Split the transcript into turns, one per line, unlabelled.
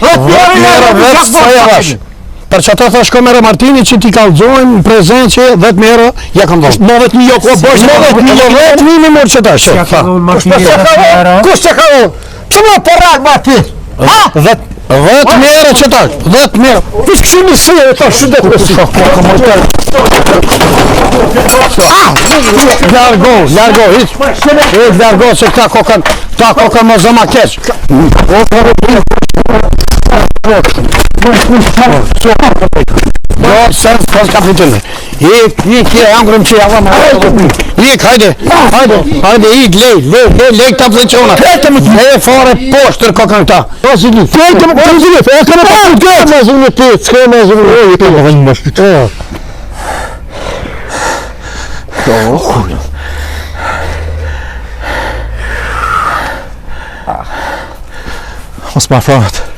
vetë sa javash. Për që ata thash Komero Martini që ti kalzojnë në prezent që 10 euro ja kam dhënë. 90.000 jo, ko bësh 90.000 më mërë që ta shë. Kush që ka dhënë? Që më përrak ma ti? 10.000 euro që ta, 10.000 euro. Kush këshu një së e ta shudet me si. Largo, hiq. Largo që ta kokan më zëma keq. Jo, sen pas kapitulli. Ik je angrëm që java më. Ik, hajde, lej ta poziciona. E fare poshtër kokën këta. Pozili. E kanë pa pozili ti, s'ka më zgjidhje. E kanë vënë më shpejt. What's my front?